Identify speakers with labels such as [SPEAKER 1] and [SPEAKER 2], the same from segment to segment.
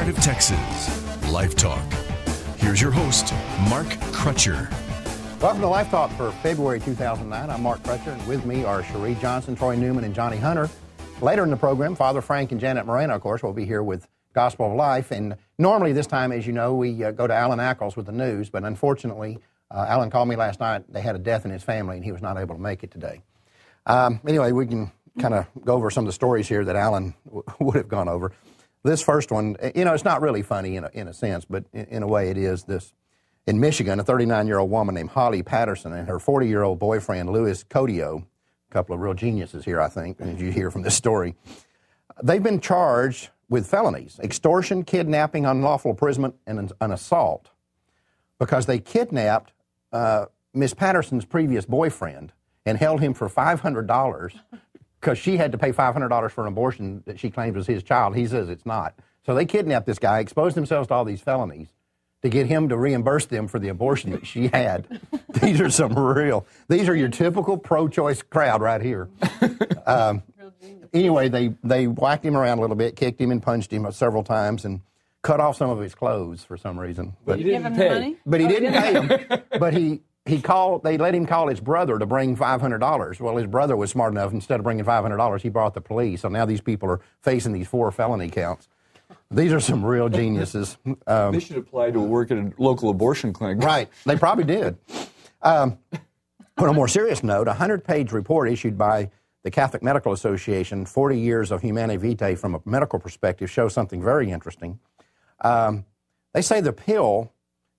[SPEAKER 1] heart of Texas, LifeTalk. Here's your host, Mark Crutcher.
[SPEAKER 2] Welcome to LifeTalk for February 2009. I'm Mark Crutcher, and with me are Cherie Johnson, Troy Newman, and Johnny Hunter. Later in the program, Father Frank and Janet Moreno, of course, will be here with Gospel of Life. And normally this time, as you know, we go to Alan Ackles with the news, but unfortunately, Alan called me last night. They had a death in his family, and he was not able to make it today. Anyway, we can kind of go over some of the stories here that Alan would have gone over. This first one, you know, it's not really funny in a sense, but in a way it is. This in Michigan, a 39-year-old woman named Holly Patterson and her 40-year-old boyfriend, Louis Codeo, a couple of real geniuses here, I think, as you hear from this story. They've been charged with felonies, extortion, kidnapping, unlawful imprisonment, and an assault, because they kidnapped Miss Patterson's previous boyfriend and held him for $500 because she had to pay $500 for an abortion that she claimed was his child. He says it's not. So they kidnapped this guy, exposed themselves to all these felonies to get him to reimburse them for the abortion that she had. These are your typical pro-choice crowd right here. Anyway, they whacked him around a little bit, kicked him and punched him several times, and cut off some of his clothes for some reason.
[SPEAKER 3] But he didn't pay. Money?
[SPEAKER 2] But he didn't pay him. But they let him call his brother to bring $500. Well, his brother was smart enough, instead of bringing $500, he brought the police. So now these people are facing these 4 felony counts. These are some real geniuses.
[SPEAKER 3] They should apply to work at a local abortion clinic.
[SPEAKER 2] Right. They probably did. On a more serious note, a 100-page report issued by the Catholic Medical Association, 40 Years of Humanae Vitae from a medical perspective, shows something very interesting. They say the pill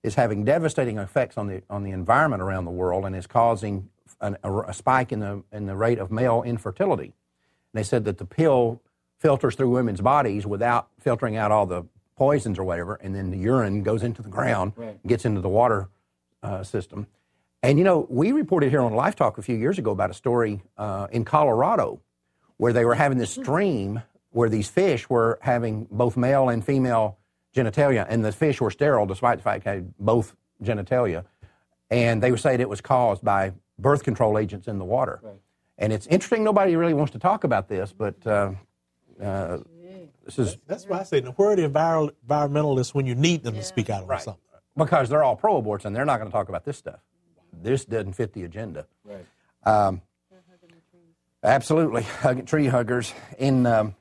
[SPEAKER 2] is having devastating effects on the environment around the world and is causing a spike in the rate of male infertility. And they said that the pill filters through women's bodies without filtering out all the poisons or whatever, and then the urine goes into the ground, right, gets into the water system. And, you know, we reported here on LifeTalk a few years ago about a story in Colorado where they were having this stream where these fish were having both male and female genitalia, and the fish were sterile despite the fact they had both genitalia. And they were saying it was caused by birth control agents in the water. Right. And it's interesting, nobody really wants to talk about this, but this is...
[SPEAKER 4] That's why I say, where are the environmentalists when you need them to speak out on something?
[SPEAKER 2] Because they're all pro-aborts, and they're not going to talk about this stuff. This doesn't fit the agenda. Right. Absolutely. Tree huggers. In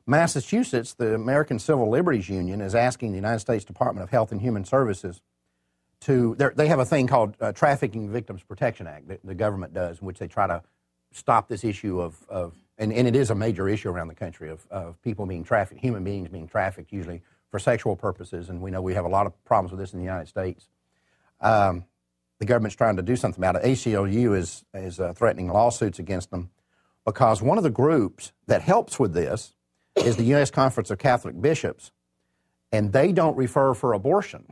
[SPEAKER 2] Massachusetts, the American Civil Liberties Union is asking the United States Department of Health and Human Services they have a thing called Trafficking Victims Protection Act that the government does, in which they try to stop this issue and it is a major issue around the country of people being trafficked, human beings being trafficked, usually for sexual purposes, and we know we have a lot of problems with this in the United States. The government's trying to do something about it. ACLU is threatening lawsuits against them because one of the groups that helps with this is the U.S. Conference of Catholic Bishops, and they don't refer for abortion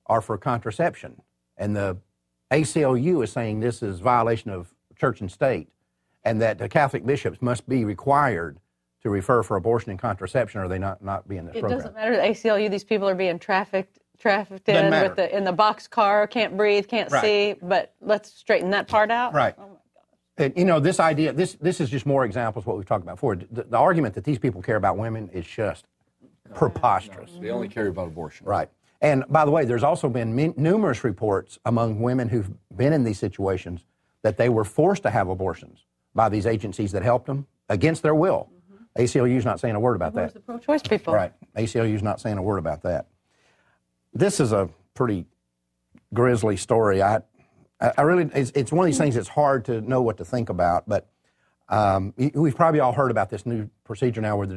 [SPEAKER 2] or for contraception. And the ACLU is saying this is violation of church and state, and that the Catholic bishops must be required to refer for abortion and contraception, or they not be in this program.
[SPEAKER 5] It doesn't matter to the ACLU. These people are being trafficked in in the box car, can't breathe, can't see. But let's straighten that part out.
[SPEAKER 2] Right. Oh my God. And, you know, this idea. This is just more examples of what we've talked about before. The argument that these people care about women is just preposterous.
[SPEAKER 3] No, they only care about abortion.
[SPEAKER 2] Right. And by the way, there's also been numerous reports among women who've been in these situations that they were forced to have abortions by these agencies that helped them against their will. Mm-hmm. ACLU's not saying a word about
[SPEAKER 5] Where's
[SPEAKER 2] that.
[SPEAKER 5] The pro-choice people?
[SPEAKER 2] Right. ACLU's not saying a word about that. This is a pretty grisly story. I really, it's one of these things that's hard to know what to think about, but we've probably all heard about this new procedure now where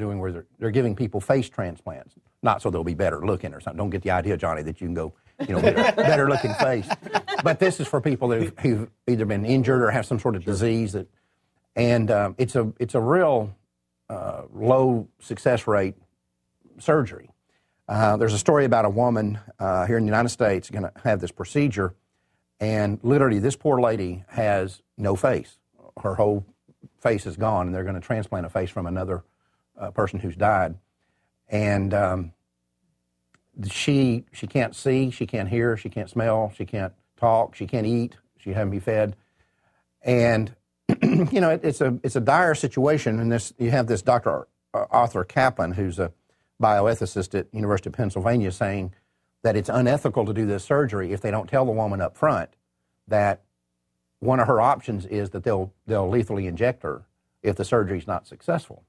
[SPEAKER 2] they're giving people face transplants, not so they'll be better looking or something. Don't get the idea, Johnny, that you can go, get a better looking face. But this is for people who've either been injured or have some sort of disease and it's a real low success rate surgery. There's a story about a woman here in the United States going to have this procedure, and literally this poor lady has no face. Her whole face is gone, and they're going to transplant a face from another person who's died. And she can't see, she can't hear, she can't smell, she can't talk, she can't eat, she hasn't been fed. And, it's a dire situation, and you have this Dr. Arthur Kaplan, who's a bioethicist at University of Pennsylvania, saying that it's unethical to do this surgery if they don't tell the woman up front that one of her options is that they'll lethally inject her if the surgery is not successful.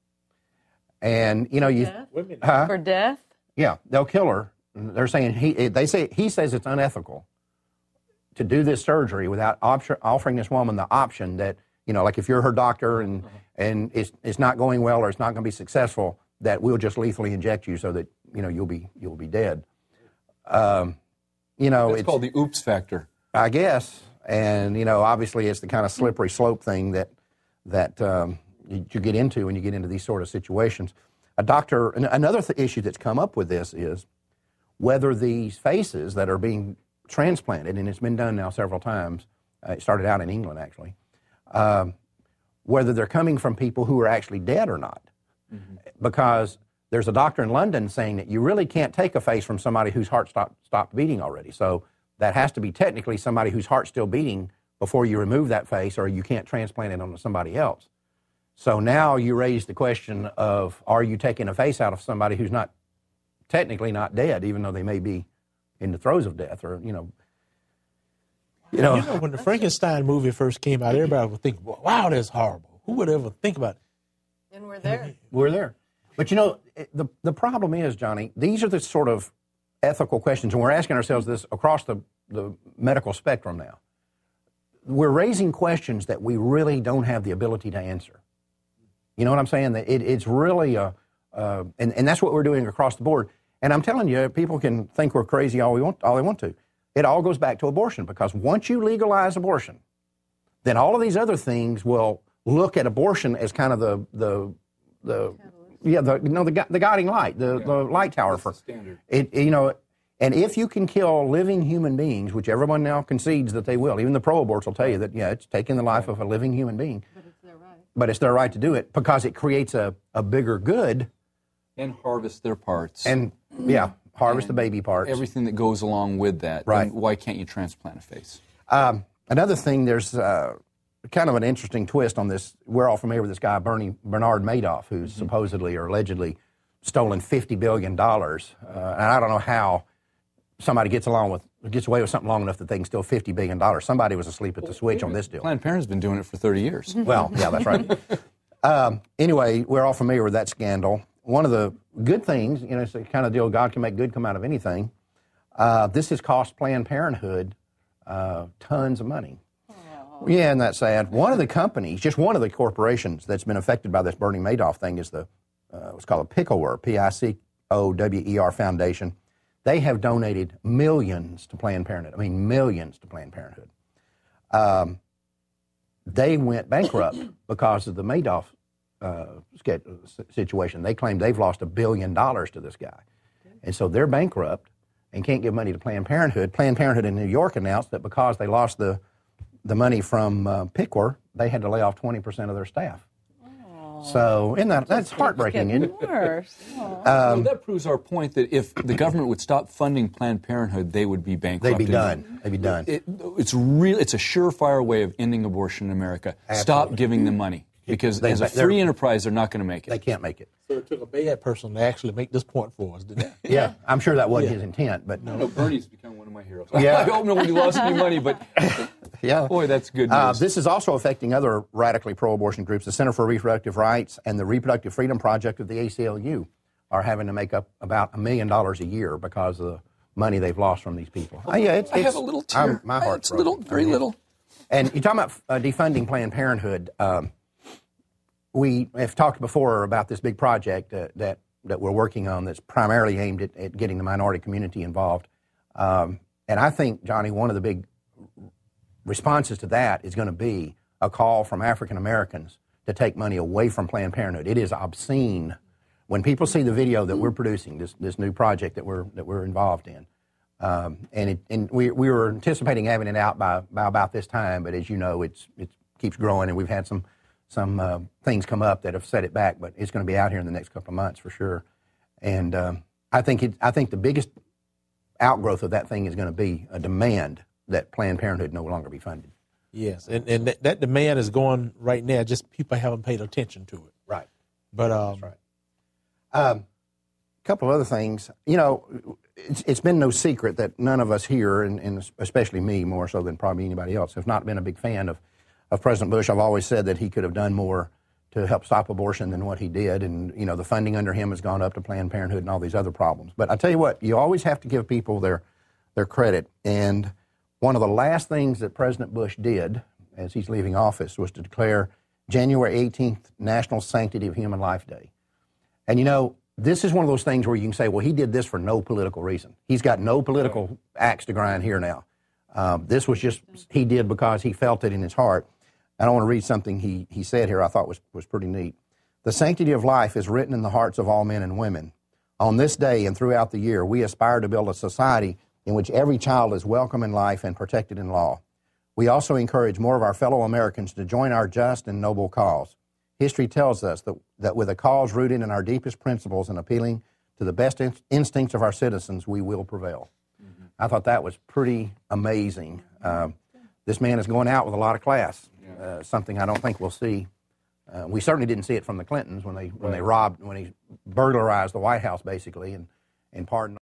[SPEAKER 2] And
[SPEAKER 5] for death?
[SPEAKER 2] Yeah, they'll kill her. They're saying he says it's unethical to do this surgery without offering this woman the option that, like if you're her doctor and it's not going well or it's not going to be successful, that we'll just lethally inject you so that you'll be dead.
[SPEAKER 3] It's called the oops factor,
[SPEAKER 2] I guess. And obviously it's the kind of slippery slope thing that you get into when you get into these sort of situations. Another issue that's come up with this is whether these faces that are being transplanted, and it's been done now several times, it started out in England actually, whether they're coming from people who are actually dead or not. Mm-hmm. Because there's a doctor in London saying that you really can't take a face from somebody whose heart stopped beating already. So that has to be technically somebody whose heart's still beating before you remove that face, or you can't transplant it onto somebody else. So now you raise the question of, are you taking a face out of somebody who's not technically not dead, even though they may be in the throes of death, or
[SPEAKER 4] when the Frankenstein movie first came out, everybody would think, "Wow, that's horrible." Who would ever think about it?
[SPEAKER 5] And we're there.
[SPEAKER 2] We're there. But the problem is, Johnny, these are the sort of ethical questions, and we're asking ourselves this across the medical spectrum now. We're raising questions that we really don't have the ability to answer. You know what I'm saying? It's really and that's what we're doing across the board. And I'm telling you, people can think we're crazy all they want to. It all goes back to abortion, because once you legalize abortion, then all of these other things will look at abortion as kind of the guiding light, the light tower for
[SPEAKER 3] standard.
[SPEAKER 2] And if you can kill living human beings, which everyone now concedes that they will, even the pro-aborts will tell you that, it's taking the life of a living human being.
[SPEAKER 5] But it's their right.
[SPEAKER 2] But it's their right to do it because it creates a bigger good.
[SPEAKER 3] And harvest their parts.
[SPEAKER 2] And, harvest the baby parts.
[SPEAKER 3] Everything that goes along with that.
[SPEAKER 2] Right.
[SPEAKER 3] And why can't you transplant a face?
[SPEAKER 2] Another thing, there's kind of an interesting twist on this. We're all familiar with this guy, Bernard Madoff, who's supposedly or allegedly stolen $50 billion. And I don't know how somebody gets away with something long enough that they can steal $50 billion. Somebody was asleep at the switch on this deal.
[SPEAKER 3] Planned Parenthood's been doing it for 30 years.
[SPEAKER 2] Well, yeah, that's right. Anyway, we're all familiar with that scandal. One of the good things, it's the kind of deal God can make good come out of anything. This has cost Planned Parenthood tons of money. Aww. Yeah, isn't that sad? One of the companies, just one of the corporations that's been affected by this Bernie Madoff thing is what's called a PICOWER, PICOWER Foundation. They have donated millions to Planned Parenthood. I mean, millions to Planned Parenthood. They went bankrupt because of the Madoff situation. They claim they've lost $1 billion to this guy. And so they're bankrupt and can't give money to Planned Parenthood. Planned Parenthood in New York announced that because they lost the money from PICOWER, they had to lay off 20% of their staff. So, that's heartbreaking, isn't it?
[SPEAKER 5] Worse.
[SPEAKER 3] Well, that proves our point that if the government would stop funding Planned Parenthood, they would be bankrupt.
[SPEAKER 2] They'd be done.
[SPEAKER 3] It's a surefire way of ending abortion in America.
[SPEAKER 2] Absolutely.
[SPEAKER 3] Stop giving them money. Because as a free enterprise, they're not going to make it.
[SPEAKER 2] They can't make it.
[SPEAKER 4] So it took a bad person to actually make this point for us, didn't it?
[SPEAKER 2] Yeah, I'm sure that wasn't his intent, but
[SPEAKER 3] no, Bernie's become one of my heroes.
[SPEAKER 2] Yeah.
[SPEAKER 3] I don't know when he lost any money, but
[SPEAKER 2] yeah,
[SPEAKER 3] boy, that's good news.
[SPEAKER 2] This is also affecting other radically pro-abortion groups. The Center for Reproductive Rights and the Reproductive Freedom Project of the ACLU are having to make up about $1 million a year because of the money they've lost from these people.
[SPEAKER 3] I have a little tear.
[SPEAKER 2] My heart's broken.
[SPEAKER 3] Very little.
[SPEAKER 2] And you're talking about defunding Planned Parenthood. We have talked before about this big project that we're working on that's primarily aimed at getting the minority community involved. And I think, Johnny, one of the big responses to that is going to be a call from African Americans to take money away from Planned Parenthood. It is obscene when people see the video that we're producing, this new project that we're involved in. And we were anticipating having it out by about this time, but as you know, it keeps growing, and we've had some things come up that have set it back, but it's going to be out here in the next couple of months for sure. And I think the biggest outgrowth of that thing is going to be a demand that Planned Parenthood no longer be funded.
[SPEAKER 4] Yes, and that demand is going right now. Just people haven't paid attention to it.
[SPEAKER 2] Right.
[SPEAKER 4] But
[SPEAKER 2] that's right. couple of other things. You know, it's been no secret that none of us here, and especially me more so than probably anybody else, have not been a big fan of President Bush. I've always said that he could have done more to help stop abortion than what he did. And, you know, the funding under him has gone up to Planned Parenthood and all these other problems. But I tell you what, you always have to give people their credit. And one of the last things that President Bush did as he's leaving office was to declare January 18th National Sanctity of Human Life Day. And, you know, this is one of those things where you can say, well, he did this for no political reason. He's got no political axe to grind here now. This was just, he did because he felt it in his heart. And I want to read something he said here I thought was pretty neat. The sanctity of life is written in the hearts of all men and women. On this day and throughout the year, we aspire to build a society in which every child is welcome in life and protected in law. We also encourage more of our fellow Americans to join our just and noble cause. History tells us that with a cause rooted in our deepest principles and appealing to the best instincts of our citizens, we will prevail. Mm-hmm. I thought that was pretty amazing. This man is going out with a lot of class, something I don't think we'll see. We certainly didn't see it from the Clintons when he burglarized the White House basically and pardoned.